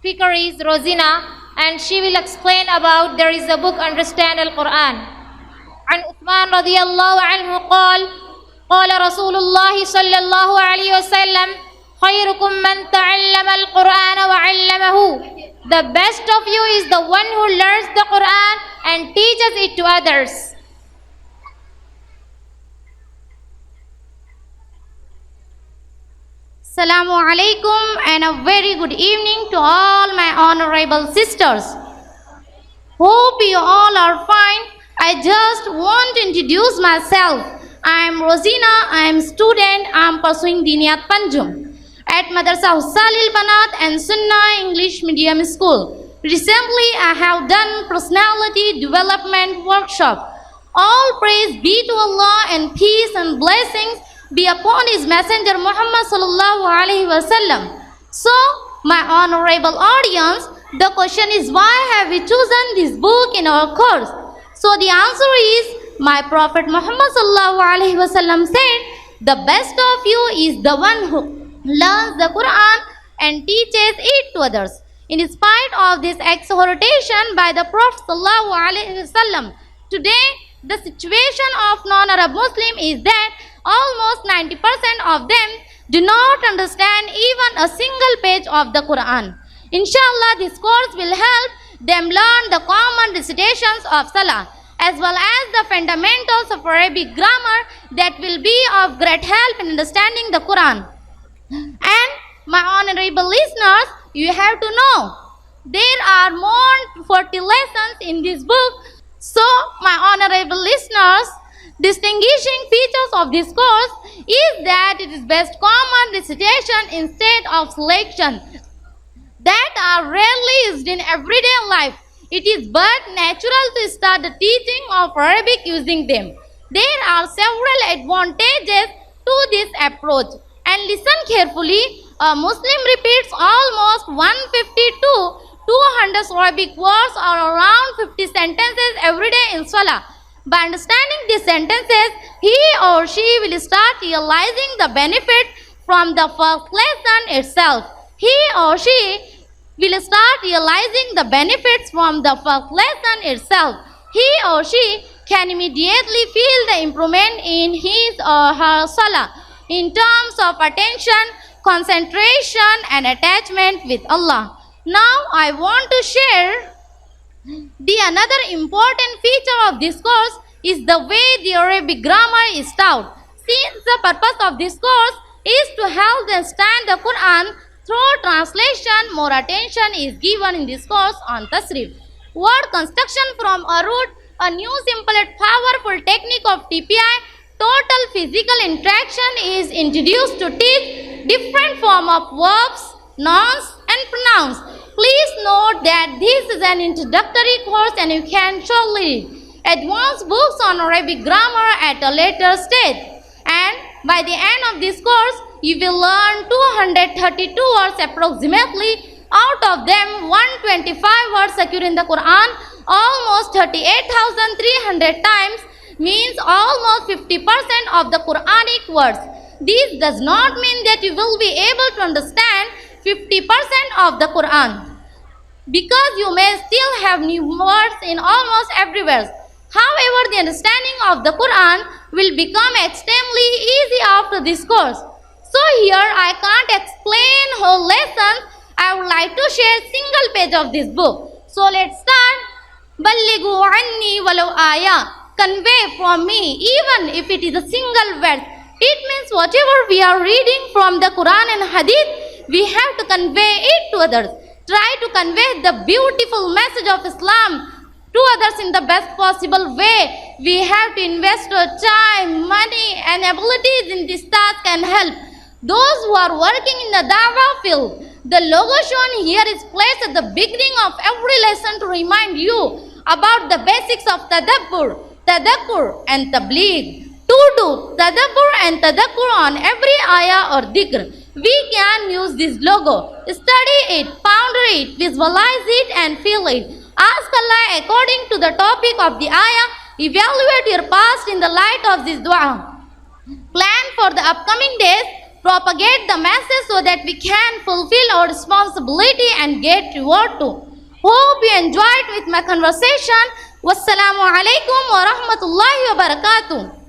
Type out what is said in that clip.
speaker is Rosina, and she will explain about there is a book Understand Al-Quran. عن عثمان رضي الله عنه قال قال رسول الله صلى الله عليه وسلم خيركم من تعلم القرآن وعلمه. The best of you is the one who learns the Quran and teaches it to others. Assalamu alaikum and a very good evening to all my honorable sisters. Hope you all are fine. I just want to introduce myself. I am Rosina. I am student. I am pursuing Diniyat Panjum at Madrasa Hussalil Banat and Sunnah English Medium School. Recently, I have done personality development workshop. All praise be to Allah and peace and blessings be upon His Messenger Muhammad sallallahu alaihi wasallam. So, my honorable audience, the question is, why have we chosen this book in our course? So the answer is, my Prophet Muhammad sallallahu alaihi wasallam said, the best of you is the one who learns the Quran and teaches it to others. In spite of this exhortation by the Prophet sallallahu alaihi wasallam, today the situation of non-Arab Muslim is that almost 90% of them do not understand even a single page of the Quran. Inshallah, this course will help them learn the common recitations of Salah as well as the fundamentals of Arabic grammar that will be of great help in understanding the Quran. And my honorable listeners, you have to know there are more than 40 lessons in this book. So, my honorable listeners, distinguishing features of this course is that it is best common recitation instead of selection that are rarely used in everyday life. It is but natural to start the teaching of Arabic using them. There are several advantages to this approach. And listen carefully, a Muslim repeats almost 150 to 200 Arabic words or around 50 sentences every day in Salah. By understanding these sentences, he or she will start realizing the benefit from the first lesson itself. He or she will start realizing the benefits from the first lesson itself. He or she can immediately feel the improvement in his or her Salah in terms of attention, concentration and attachment with Allah. Now I want to share the another important feature of this course is the way the Arabic grammar is taught. Since the purpose of this course is to help them understand the Quran through translation, more attention is given in this course on Tasrif. Word construction from a root, a new simple and powerful technique of TPI, total physical interaction is introduced to teach different form of verbs, nouns and pronouns. Please note that this is an introductory course and you can surely read advanced books on Arabic grammar at a later stage. And by the end of this course, you will learn 232 words approximately. Out of them, 125 words occur in the Quran, almost 38,300 times, means almost 50% of the Quranic words. This does not mean that you will be able to understand 50% of the Quran, because you may still have new words in almost every verse. However, the understanding of the Quran will become extremely easy after this course. So here I can't explain whole lessons. I would like to share single page of this book. So let's start. Ballighu anni walau ayah. Convey from me, even if it is a single verse. It means whatever we are reading from the Quran and Hadith, we have to convey it to others. Try to convey the beautiful message of Islam to others in the best possible way. We have to invest our time, money and abilities in this task and help those who are working in the da'wah field. The logo shown here is placed at the beginning of every lesson to remind you about the basics of tadabbur, tadakkur and tabligh. To do tadabbur and tadakkur on every ayah or dhikr, we can use this logo. Study it, ponder it, visualize it and feel it. Ask Allah according to the topic of the ayah. Evaluate your past in the light of this dua. Plan for the upcoming days. propagate the message so that we can fulfill our responsibility and get reward too. Hope you enjoyed with my conversation. Wassalamu alaikum wa rahmatullahi wa barakatuh.